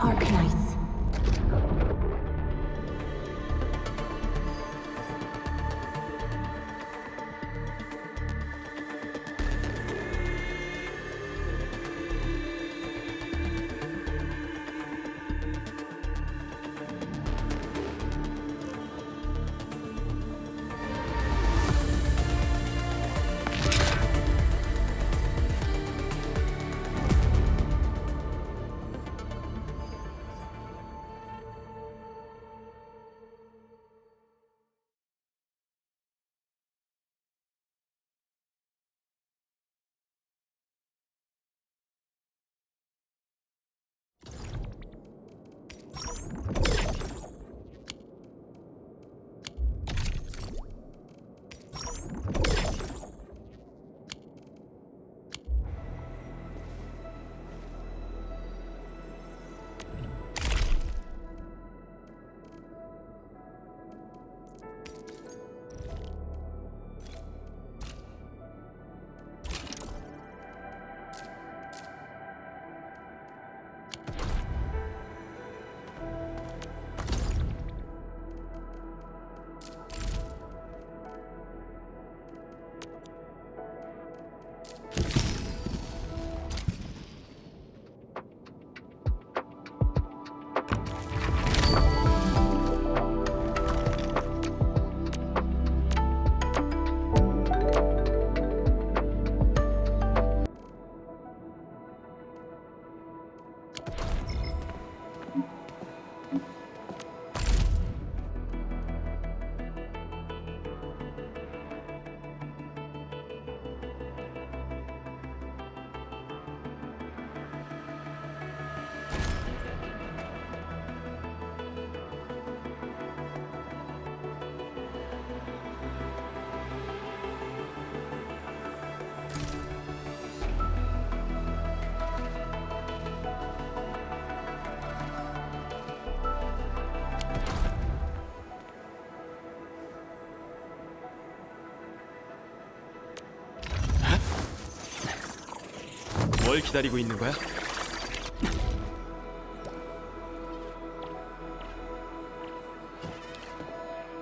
Arkanites. 뭘 기다리고 있는 거야?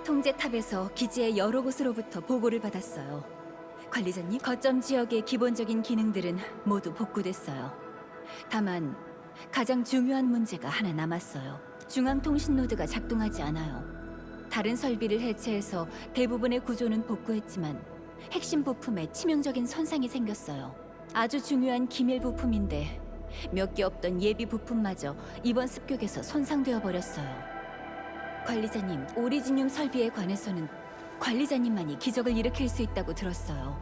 통제탑에서 기지의 여러 곳으로부터 보고를 받았어요. 관리자님, 거점 지역의 기본적인 기능들은 모두 복구됐어요. 다만 가장 중요한 문제가 하나 남았어요. 중앙통신 노드가 작동하지 않아요. 다른 설비를 해체해서 대부분의 구조는 복구했지만 핵심 부품에 치명적인 손상이 생겼어요. 아주 중요한 기밀 부품인데 몇 개 없던 예비 부품마저 이번 습격에서 손상되어 버렸어요. 관리자님, 오리지늄 설비에 관해서는 관리자님만이 기적을 일으킬 수 있다고 들었어요.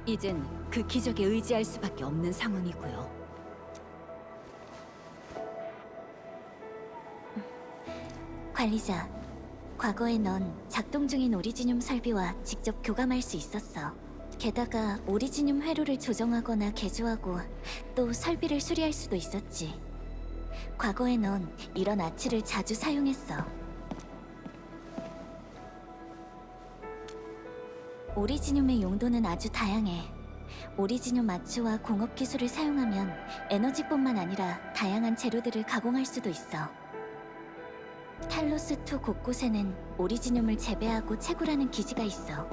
이젠 그 기적에 의지할 수밖에 없는 상황이고요. 관리자, 과거에 넌 작동 중인 오리지늄 설비와 직접 교감할 수 있었어. 게다가 오리지늄 회로를 조정하거나 개조하고 또 설비를 수리할 수도 있었지. 과거에 넌 이런 아치를 자주 사용했어. 오리지늄의 용도는 아주 다양해. 오리지늄 아치와 공업 기술을 사용하면 에너지뿐만 아니라 다양한 재료들을 가공할 수도 있어. 탈로스2 곳곳에는 오리지늄을 재배하고 채굴하는 기지가 있어.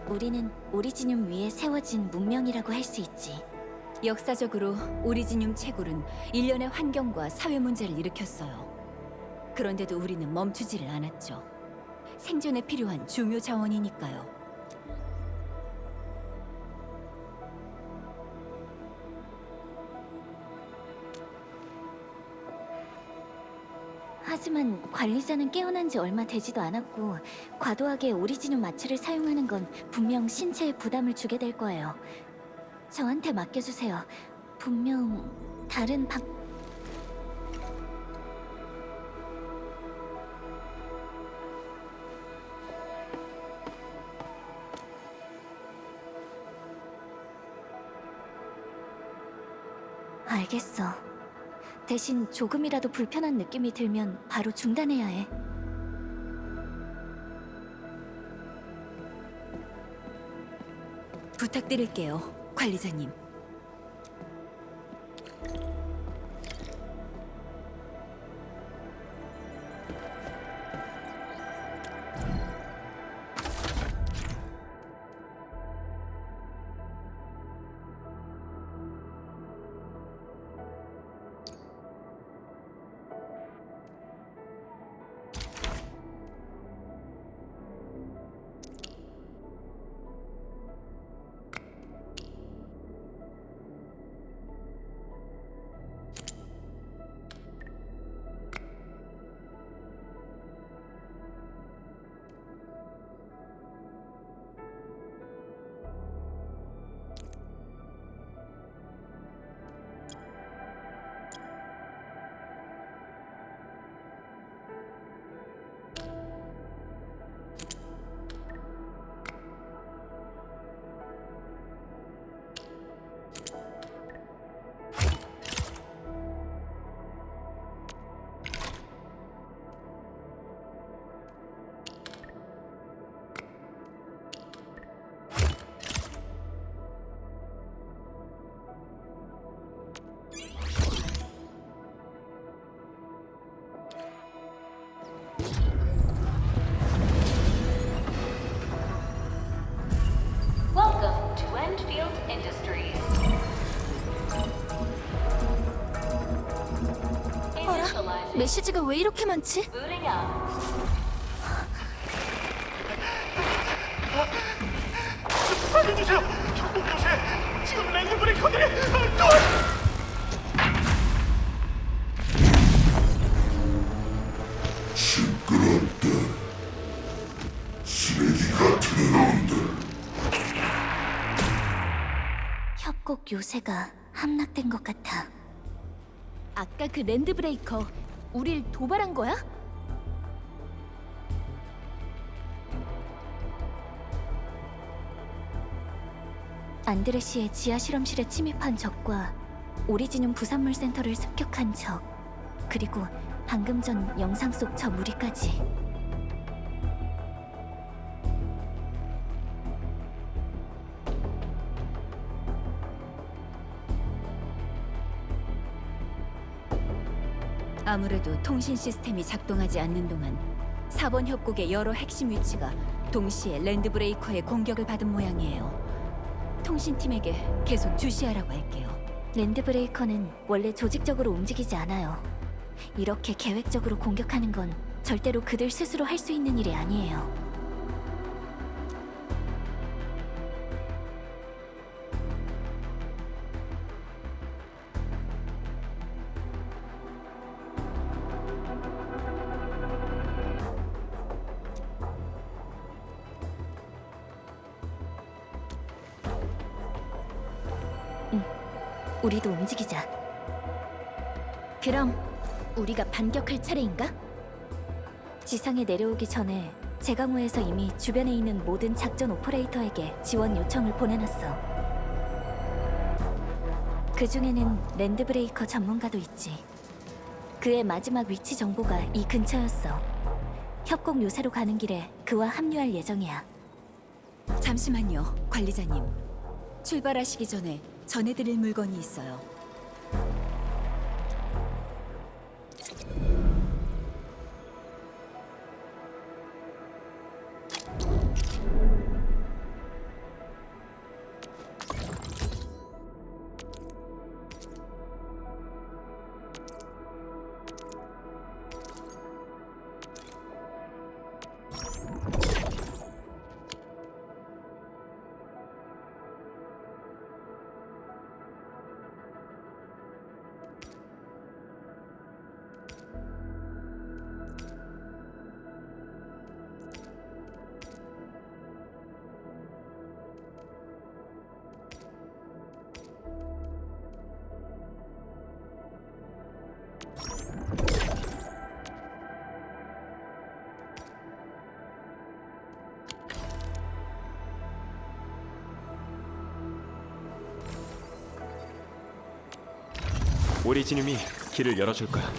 우리는 오리지늄 위에 세워진 문명이라고 할 수 있지. 역사적으로 오리지늄 채굴은 일련의 환경과 사회 문제를 일으켰어요. 그런데도 우리는 멈추지를 않았죠. 생존에 필요한 중요 자원이니까요. 하지만 관리자는 깨어난 지 얼마 되지도 않았고 과도하게 오리지늄 마취를 사용하는 건 분명 신체에 부담을 주게 될 거예요. 저한테 맡겨주세요. 분명 다른 방... 알겠어. 대신 조금이라도 불편한 느낌이 들면 바로 중단해야 해. 부탁드릴게요, 관리자님. 메시지가 왜 이렇게 많지? 살려주세요! 협곡 요새 지금 랜드 브레이커들이 도와! 시끄럽다. 쓰레기 같은 놈들. 협곡 요새가 함락된 것 같아. 아까 그 랜드 브레이커 우릴 도발한 거야? 안드레시의 지하 실험실에 침입한 적과 오리지늄 부산물 센터를 습격한 적, 그리고 방금 전 영상 속 저 무리까지. 아무래도 통신 시스템이 작동하지 않는 동안 4번 협곡의 여러 핵심 위치가 동시에 랜드 브레이커의 공격을 받은 모양이에요. 통신팀에게 계속 주시하라고 할게요. 랜드 브레이커는 원래 조직적으로 움직이지 않아요. 이렇게 계획적으로 공격하는 건 절대로 그들 스스로 할 수 있는 일이 아니에요. 우리도 움직이자. 그럼 우리가 반격할 차례인가? 지상에 내려오기 전에 제강호에서 이미 주변에 있는 모든 작전 오퍼레이터에게 지원 요청을 보내놨어. 그 중에는 랜드 브레이커 전문가도 있지. 그의 마지막 위치 정보가 이 근처였어. 협곡 요새로 가는 길에 그와 합류할 예정이야. 잠시만요, 관리자님. 출발하시기 전에 전해드릴 물건이 있어요. 오리지늄이 길을 열어줄 거야.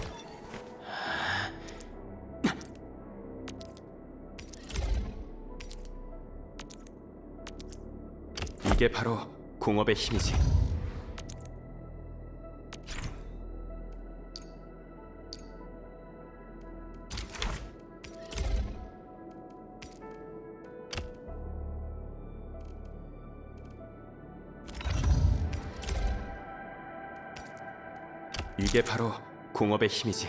이게 바로 공업의 힘이지. 이게 바로 공업의 힘이지.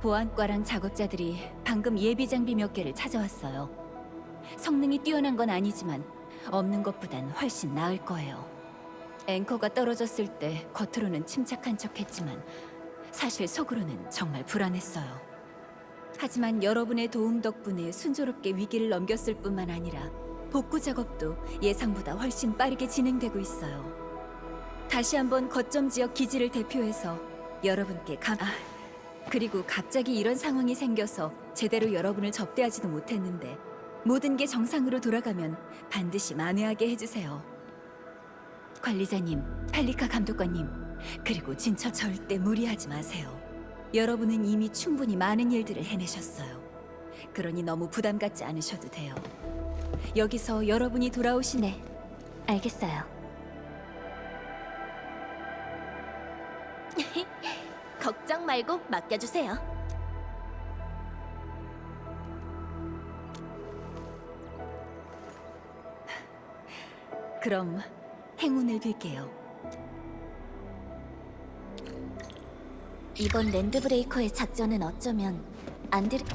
보안과랑 작업자들이 방금 예비 장비 몇 개를 찾아왔어요. 성능이 뛰어난 건 아니지만 없는 것보단 훨씬 나을 거예요. 앵커가 떨어졌을 때 겉으로는 침착한 척했지만 사실 속으로는 정말 불안했어요. 하지만 여러분의 도움 덕분에 순조롭게 위기를 넘겼을 뿐만 아니라 복구 작업도 예상보다 훨씬 빠르게 진행되고 있어요. 다시 한번 거점 지역 기지를 대표해서 여러분께 그리고 갑자기 이런 상황이 생겨서 제대로 여러분을 접대하지도 못했는데 모든 게 정상으로 돌아가면 반드시 만회하게 해주세요. 관리자님, 펠리카 감독관님, 그리고 진짜 절대 무리하지 마세요. 여러분은 이미 충분히 많은 일들을 해내셨어요. 그러니 너무 부담 갖지 않으셔도 돼요. 여기서 여러분이 돌아오신 네, 알겠어요. 걱정 말고 맡겨주세요. 그럼 행운을 빌게요. 이번 랜드브레이커의 작전은 어쩌면 안드레...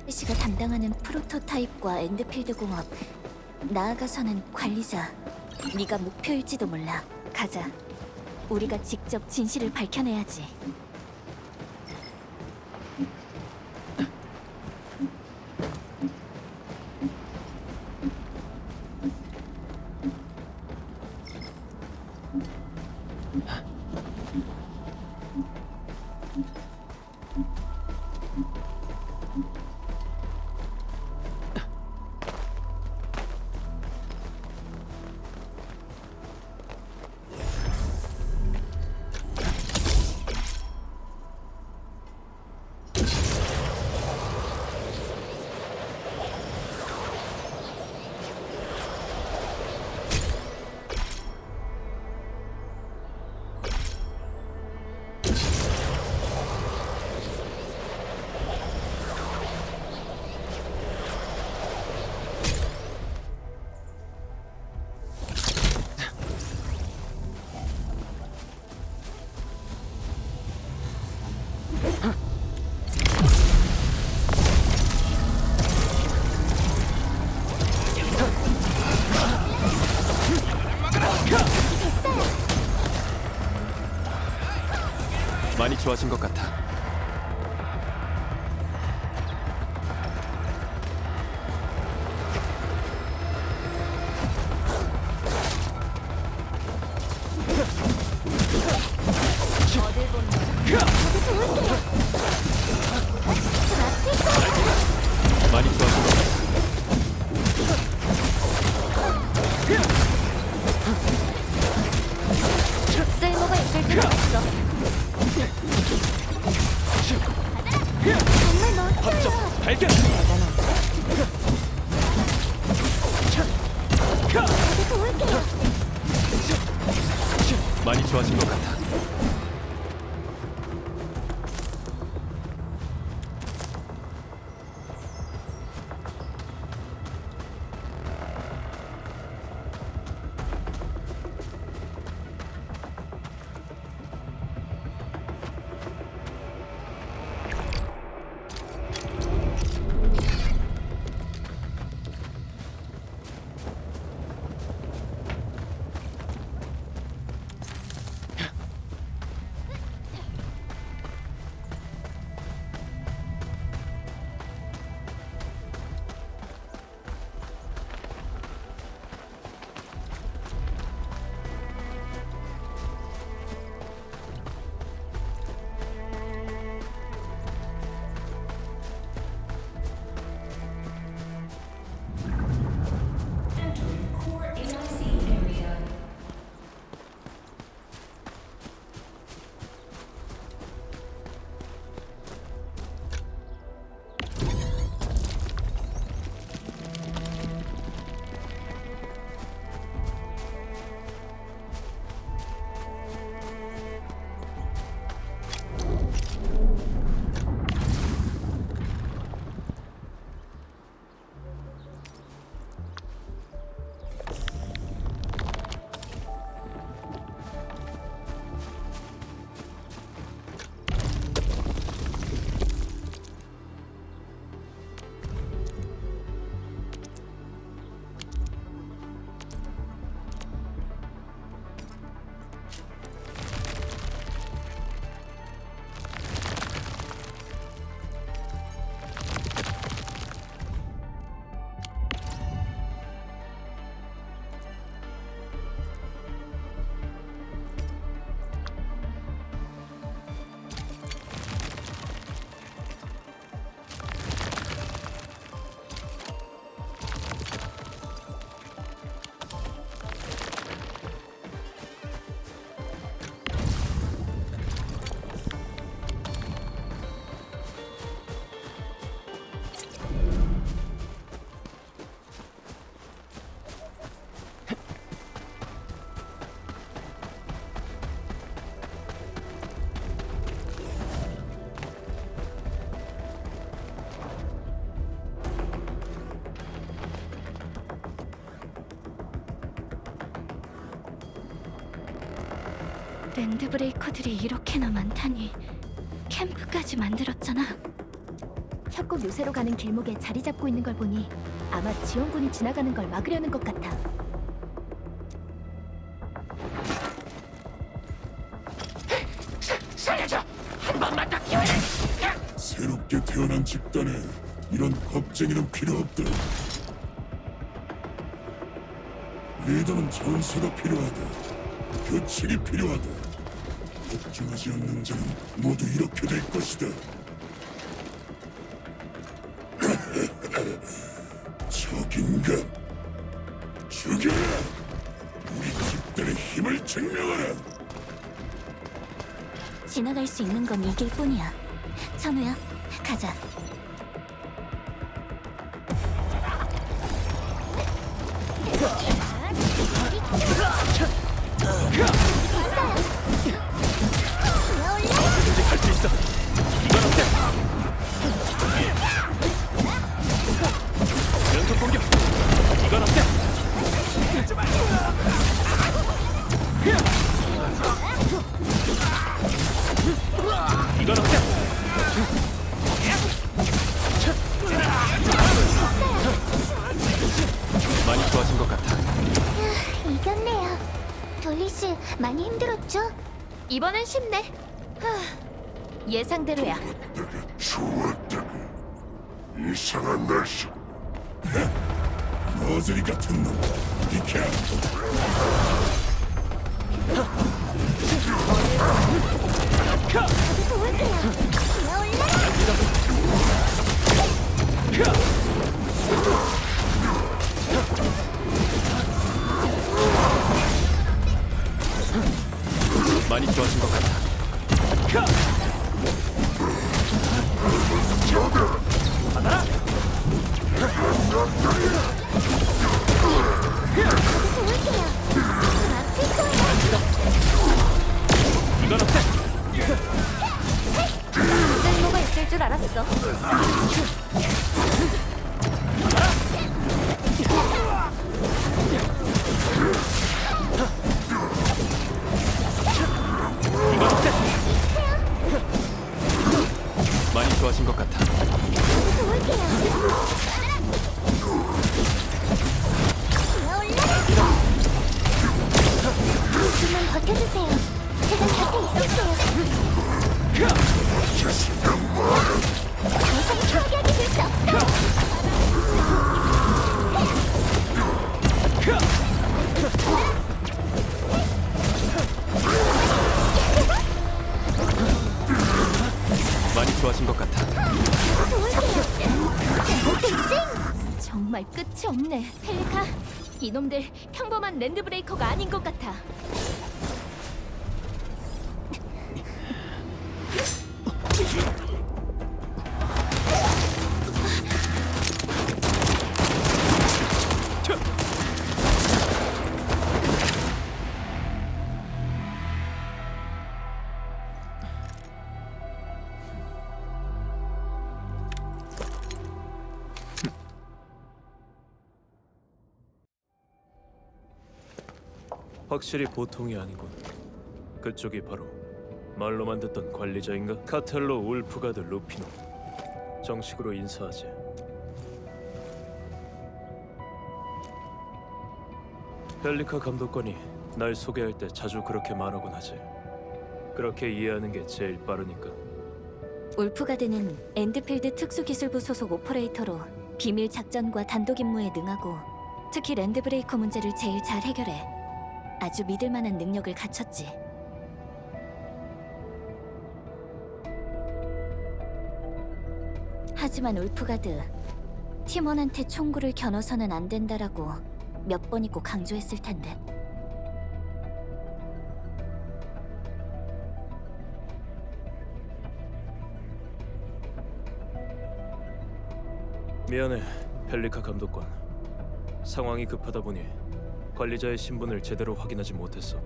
씨가 담당하는 프로토타입과 엔드필드 공업, 나아가서는 관리자, 네가 목표일지도 몰라. 가자. 우리가 직접 진실을 밝혀내야지. 많이 좋아진 것 같아. 많이 좋아진 것 같아. 쓸모가 있을 줄 알았어. 정말 멋져요. 발견! 저도 도울게요. 많이 좋아진 것 같아. 랜드 브레이커들이 이렇게나 많다니. 캠프까지 만들었잖아. 협곡 요새로 가는 길목에 자리 잡고 있는 걸 보니 아마 지원군이 지나가는 걸 막으려는 것 같아. 살려줘! 한 번만 더 기회를! 새롭게 태어난 집단에 이런 겁쟁이는 필요 없다. 리더는 전사가 필요하다. 교칙이 필요하다. 복종하지 않는 자는 모두 이렇게 될 것이다. 적인가? 죽여라! 우리 집단의 힘을 증명하라! 지나갈 수 있는 건 이길 뿐이야. 천우야, 가자. 이제 갈 수 있어. 이건 어때? 연속 공격. 이건 어때? 이건 어때? 많이 좋아진 것 같아. 이겼네요. 돌리씨 많이 힘들었죠? 이번엔 쉽네. 예상대로야. 좋았다. 이상한 날씨. 머저리 같은 놈. 비켜. 저도 도울게요. 기어올라. 많이 좋아진 것 같아. 저도 도울게요. 아플 거예요. 이건 어때? 쓸모가 있을 줄 알았어. 이건 어때? 많이 좋아진 것 같아. 저도 도울게요. 기어올라. 조금만 버텨주세요. 제가 곁에 있을게요. 더 이상 포기하게 될 수 없어. 많이 좋아진 것 같아. 정말 끝이 없네. 펠리카, 이놈들 평범한 랜드 브레이커가 아닌 것 같아. 확실히 보통이 아니군. 그쪽이 바로 말로만 듣던 관리자인가? 카텔로 울프가드 루피노. 정식으로 인사하지. 펠리카 감독관이 날 소개할 때 자주 그렇게 말하곤 하지. 그렇게 이해하는 게 제일 빠르니까. 울프가드는 엔드필드 특수기술부 소속 오퍼레이터로 비밀 작전과 단독 임무에 능하고 특히 랜드 브레이커 문제를 제일 잘 해결해 아주 믿을 만한 능력을 갖췄지. 하지만 울프가드, 팀원한테 총구를 겨눠서는 안 된다라고 몇 번이고 강조했을 텐데. 미안해, 펠리카 감독관. 상황이 급하다 보니 관리자의 신분을 제대로 확인하지 못했어.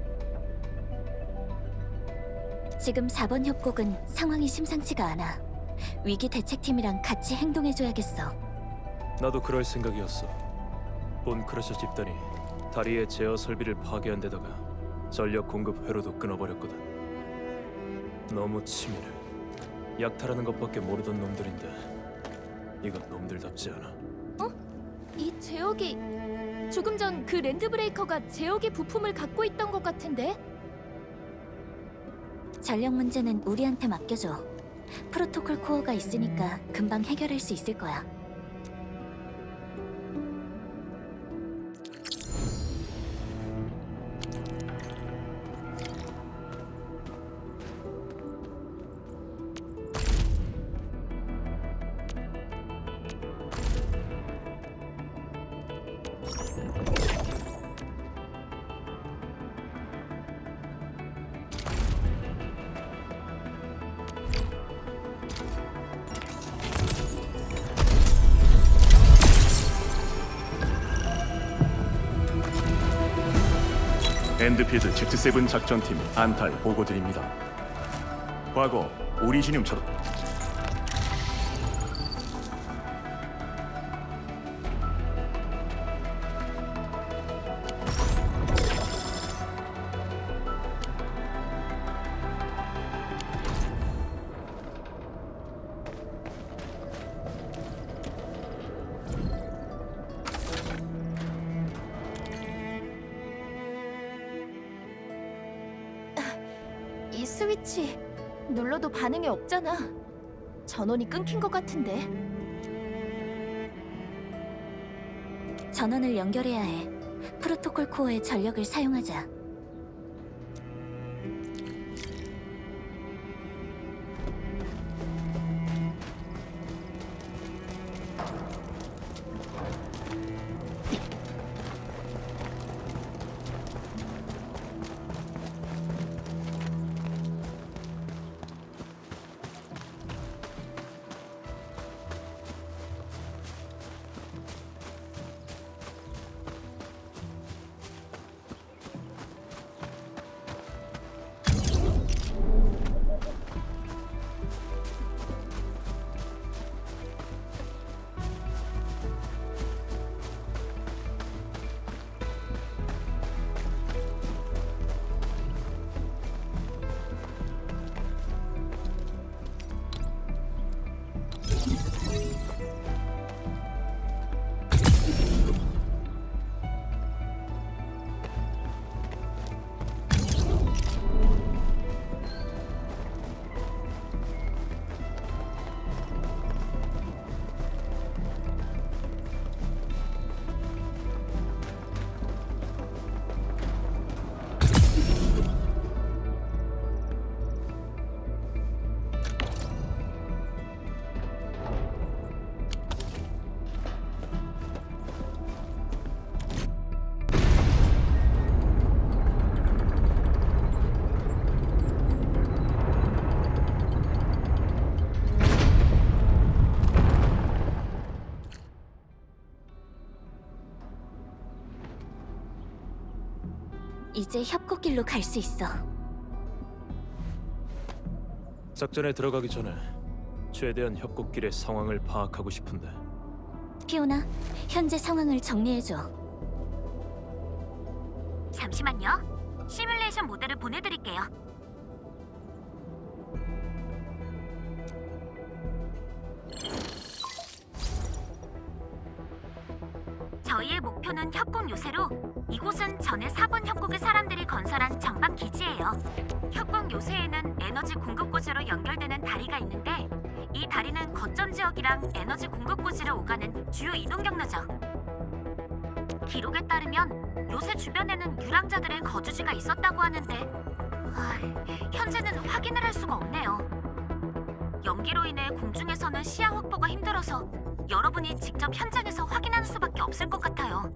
지금 4번 협곡은 상황이 심상치가 않아. 위기 대책팀이랑 같이 행동해줘야겠어. 나도 그럴 생각이었어. 본 크러셔 집단이 다리의 제어 설비를 파괴한 데다가 전력 공급 회로도 끊어버렸거든. 너무 치밀해. 약탈하는 것밖에 모르던 놈들인데 이건 놈들답지 않아. 이 제억이 조금 전 그 랜드브레이커가 제억의 부품을 갖고 있던 것 같은데? 전력 문제는 우리한테 맡겨줘. 프로토콜 코어가 있으니까 금방 해결할 수 있을 거야. 엔드필드 Z7 작전팀 안탈 보고드립니다. 과거 오리지늄처럼 이 스위치 눌러도 반응이 없잖아. 전원이 끊긴 것 같은데. 전원을 연결해야 해. 프로토콜 코어의 전력을 사용하자. 이제 협곡길로 갈 수 있어. 작전에 들어가기 전에 최대한 협곡길의 상황을 파악하고 싶은데. 피오나, 현재 상황을 정리해줘. 잠시만요. 시뮬레이션 모델을 보내드릴게요. 저희의 목표는 협곡 요새로 이곳은 전에 4번 협곡의 사람들이 건설한 전방 기지예요. 협곡 요새에는 에너지 공급고지로 연결되는 다리가 있는데 이 다리는 거점 지역이랑 에너지 공급고지를 오가는 주요 이동 경로죠. 기록에 따르면 요새 주변에는 유랑자들의 거주지가 있었다고 하는데 현재는 확인을 할 수가 없네요. 연기로 인해 공중에서는 시야 확보가 힘들어서 여러분이 직접 현장에서 확인하는 수밖에 없을 것 같아요.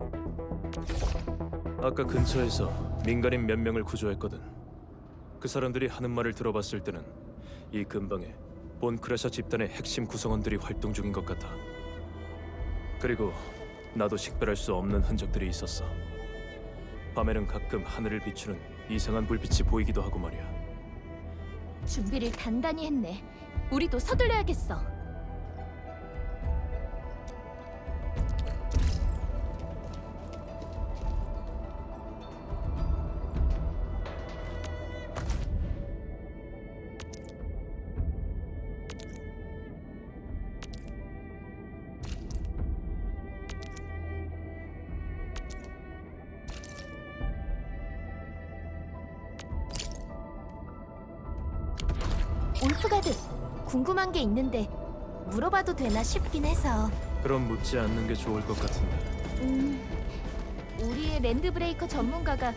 아까 근처에서 민간인 몇 명을 구조했거든. 그 사람들이 하는 말을 들어봤을 때는 이 근방에 본 크레샤 집단의 핵심 구성원들이 활동 중인 것 같아. 그리고 나도 식별할 수 없는 흔적들이 있었어. 밤에는 가끔 하늘을 비추는 이상한 불빛이 보이기도 하고 말이야. 준비를 단단히 했네. 우리도 서둘러야겠어. 울프가드, 궁금한 게 있는데 물어봐도 되나 싶긴 해서. 그럼 묻지 않는 게 좋을 것 같은데. 우리의 랜드브레이커 전문가가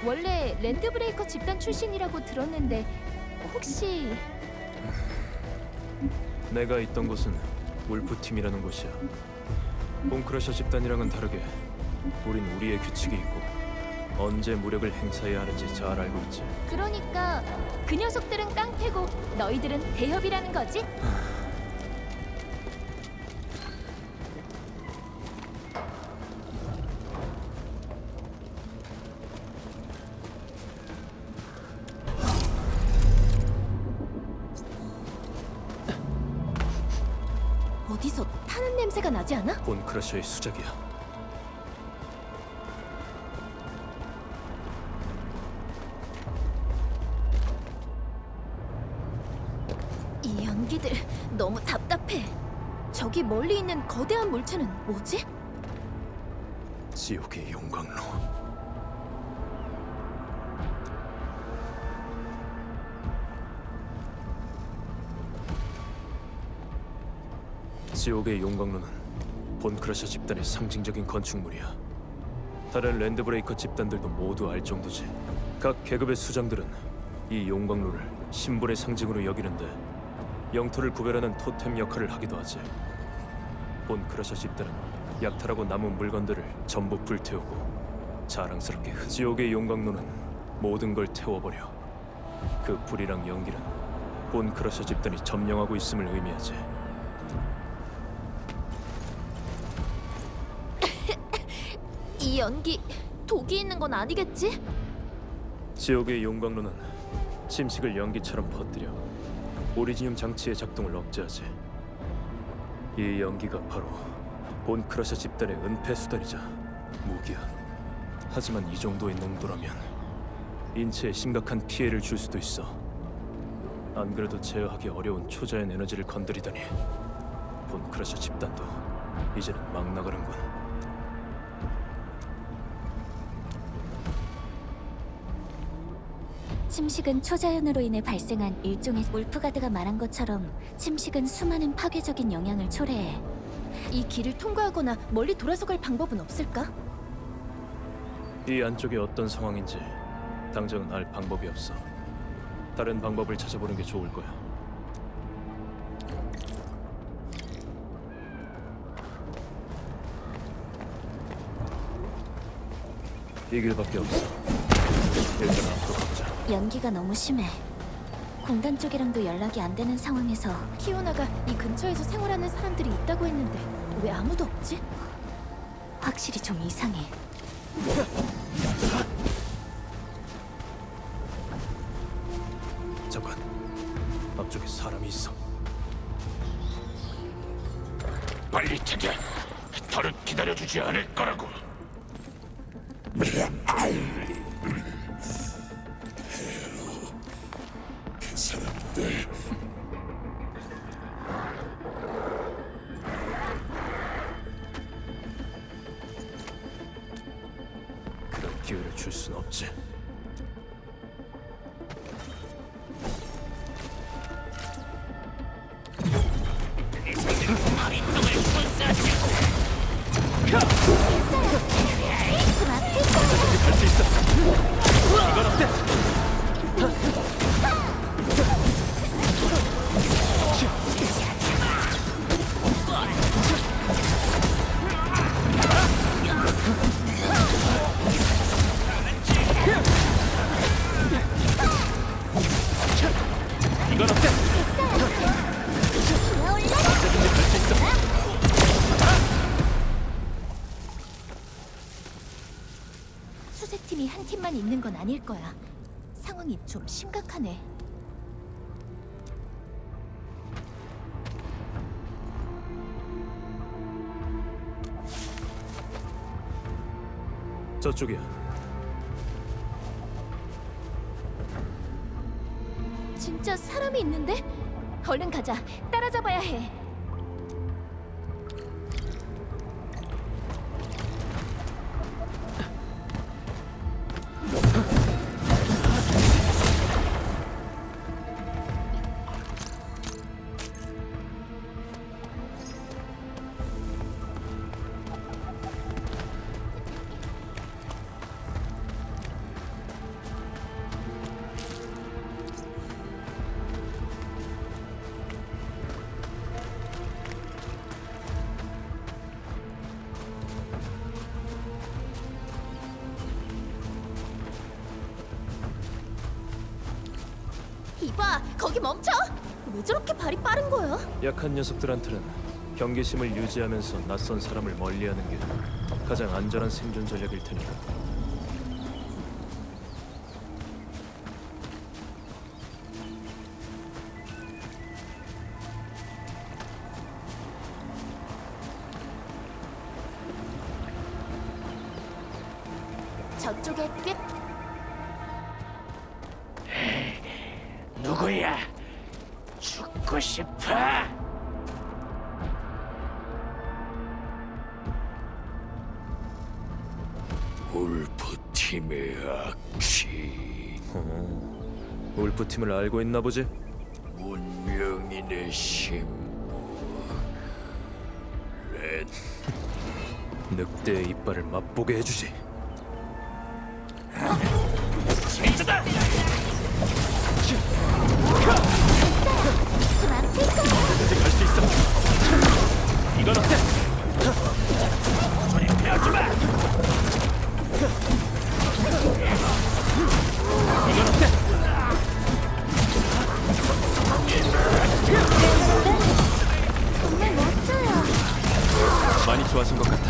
원래 랜드브레이커 집단 출신이라고 들었는데 혹시 내가 있던 곳은 울프팀이라는 곳이야. 본크러셔 집단이랑은 다르게 우린 우리의 규칙이 있고 언제 무력을 행사해야 하는지 잘 알고 있지. 그러니까 그 녀석들은 깡패고 너희들은 대협이라는 거지? 어디서 타는 냄새가 나지 않아? 본크러셔의 수작이야. 이 연기들 너무 답답해. 저기 멀리 있는 거대한 물체는 뭐지? 지옥의 용광로. 지옥의 용광로는 본크러셔 집단의 상징적인 건축물이야. 다른 랜드브레이커 집단들도 모두 알 정도지. 각 계급의 수장들은 이 용광로를 신분의 상징으로 여기는데 영토를 구별하는 토템 역할을 하기도 하지. 본크러셔 집단은 약탈하고 남은 물건들을 전부 불태우고 자랑스럽게 지옥의 용광로는 모든 걸 태워버려. 그 불이랑 연기는 본크러셔 집단이 점령하고 있음을 의미하지. 이 연기 독이 있는 건 아니겠지? 지옥의 용광로는 침식을 연기처럼 퍼뜨려 오리지늄 장치의 작동을 억제하지. 이 연기가 바로 본크러셔 집단의 은폐 수단이자 무기야. 하지만 이 정도의 농도라면 인체에 심각한 피해를 줄 수도 있어. 안 그래도 제어하기 어려운 초자연 에너지를 건드리다니 본크러셔 집단도 이제는 막 나가는군. 침식은 초자연으로 인해 발생한 일종의 울프가드가 말한 것처럼 침식은 수많은 파괴적인 영향을 초래해. 이 길을 통과하거나 멀리 돌아서 갈 방법은 없을까? 이 안쪽이 어떤 상황인지 당장은 알 방법이 없어. 다른 방법을 찾아보는 게 좋을 거야. 이 길밖에 없어. 일단 앞으로 가보자. 연기가 너무 심해. 공단 쪽이랑도 연락이 안 되는 상황에서 피오나가 이 근처에서 생활하는 사람들이 있다고 했는데 왜 아무도 없지? 확실히 좀 이상해. 잠깐. 앞쪽에 사람이 있어. 빨리 찾아. 더는 기다려주지 않을 거라고. 그 사람들 그런 기회를 줄 순 없지. 할 수 있어. 이건 어때? 이건 어때? 언제든지 할 수 있어. 수색팀이 한 팀만 있는 건 아닐 거야. 상황이 좀 심각하네. 저쪽이야. 진짜 사람이 있는데? 얼른 가자. 따라잡아야 해. 이봐, 거기 멈춰! 왜 저렇게 발이 빠른 거야? 약한 녀석들한테는 경계심을 유지하면서 낯선 사람을 멀리하는 게 가장 안전한 생존 전략일 테니까. 저쪽에 꽤 누구야? 죽고 싶어? 울프팀의 악취, 울프팀을 알고 있나 보지? 문명인의 신부, 렌. 늑대의 이빨을 맛보게 해주지. 진짜다! 어디까지 갈 수 있어? 이건 어때? 소리 배우지 마! 이건 어때? 정말 멋져요. 많이 좋아진 것 같아.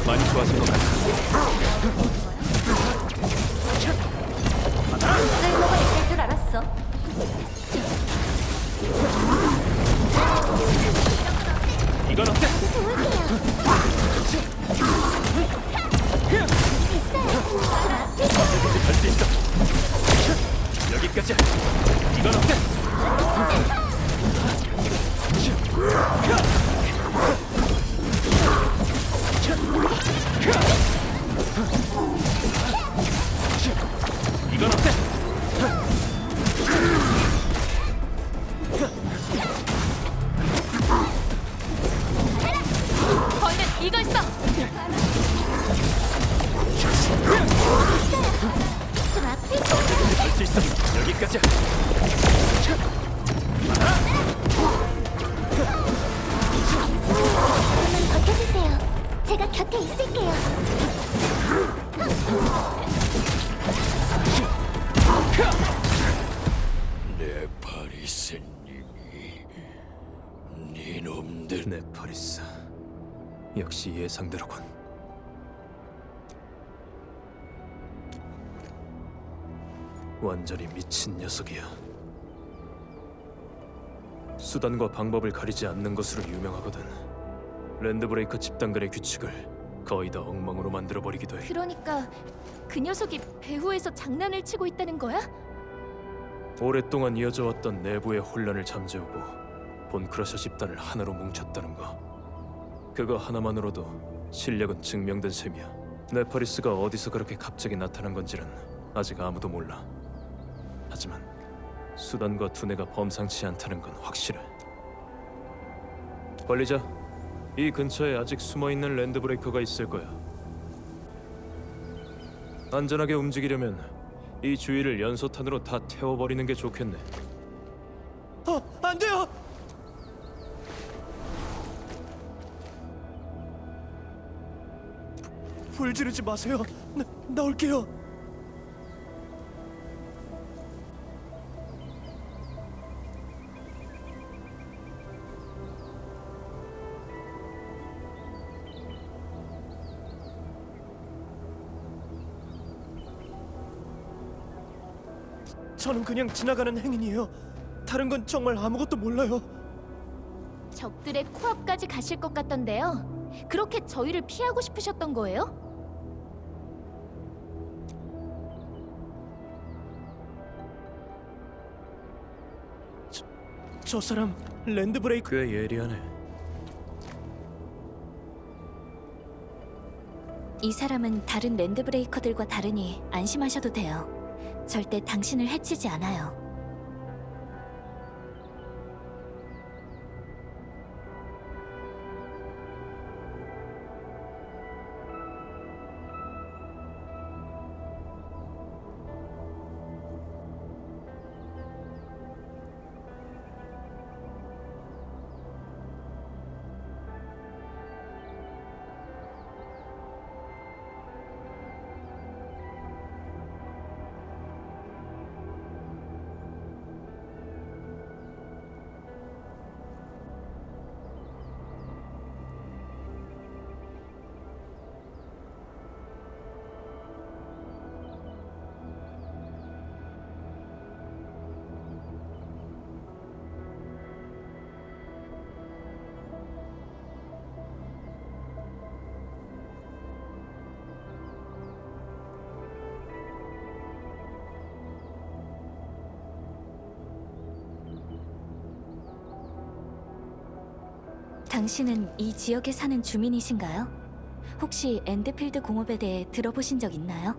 많이 좋아진 것 같아. 쓸모가 있을 줄 알았어. 이건 어때? 어디까지 갈 수 있어? 여기까지야. 이건 어때? 이건 어때? 거기는 이걸 써! 갈 수 있어. 여기까지야. 버텨주세요. 제가 곁에 있을게요. 네파리스님이 니놈들 네파리스. 역시 예상대로군. 완전히 미친 녀석이야. 수단과 방법을 가리지 않는 것으로 유명하거든. 랜드브레이커 집단 간의 규칙을 거의 다 엉망으로 만들어버리기도 해. 그러니까 그 녀석이 배후에서 장난을 치고 있다는 거야? 오랫동안 이어져왔던 내부의 혼란을 잠재우고 본크러셔 집단을 하나로 뭉쳤다는 거. 그거 하나만으로도 실력은 증명된 셈이야. 네파리스가 어디서 그렇게 갑자기 나타난 건지는 아직 아무도 몰라. 하지만 수단과 두뇌가 범상치 않다는 건 확실해. 관리자, 이 근처에 아직 숨어있는 랜드브레이커가 있을 거야. 안전하게 움직이려면 이 주위를 연소탄으로 다 태워버리는 게 좋겠네. 안 돼요. 불 지르지 마세요. 나올게요. 저는 그냥 지나가는 행인이에요. 다른 건 정말 아무것도 몰라요. 적들의 코앞까지 가실 것 같던데요. 그렇게 저희를 피하고 싶으셨던 거예요? 저 사람 랜드브레이크. 꽤 예리하네. 이 사람은 다른 랜드브레이커들과 다르니 안심하셔도 돼요. 절대 당신을 해치지 않아요. 당신은 이 지역에 사는 주민이신가요? 혹시 엔드필드 공업에 대해 들어보신 적 있나요?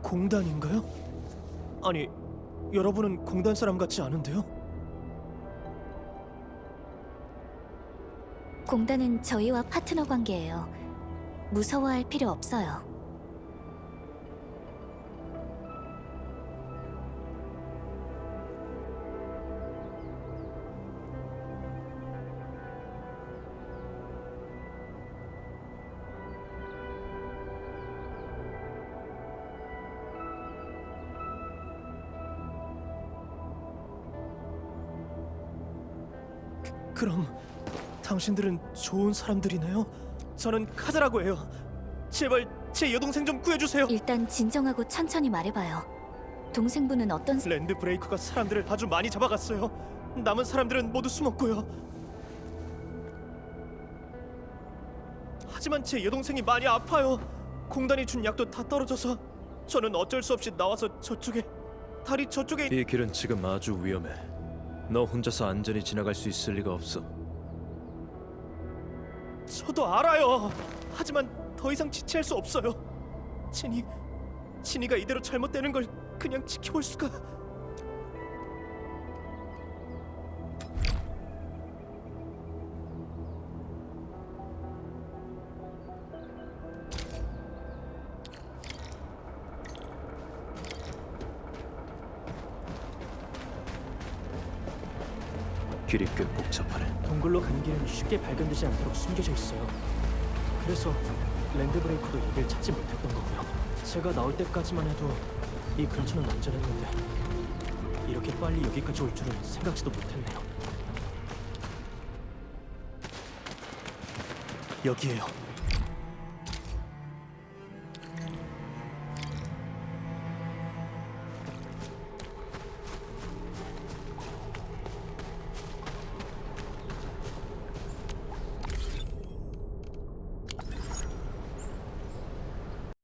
공단인가요? 아니, 여러분은 공단 사람 같지 않은데요? 공단은 저희와 파트너 관계예요. 무서워할 필요 없어요. 그럼 당신들은 좋은 사람들이네요? 저는 카드라고 해요. 제발 제 여동생 좀 구해주세요. 일단 진정하고 천천히 말해봐요. 동생분은 어떤 랜드 브레이커가 사람들을 아주 많이 잡아갔어요. 남은 사람들은 모두 숨었고요. 하지만 제 여동생이 많이 아파요. 공단이 준 약도 다 떨어져서 저는 어쩔 수 없이 나와서 다리 저쪽에 이 길은 지금 아주 위험해. 너 혼자서 안전히 지나갈 수 있을 리가 없어. 저도 알아요. 하지만 더 이상 지체할 수 없어요. 진이가 이대로 잘못되는 걸 그냥 지켜볼 수가. 길이 꽤 복잡하네. 동굴로 가는 길은 쉽게 발견되지 않도록 숨겨져 있어요. 그래서 랜드 브레이커도 이길 찾지 못했던 거고요. 제가 나올 때까지만 해도 이 근처는 안전했는데 이렇게 빨리 여기까지 올 줄은 생각지도 못했네요. 여기에요.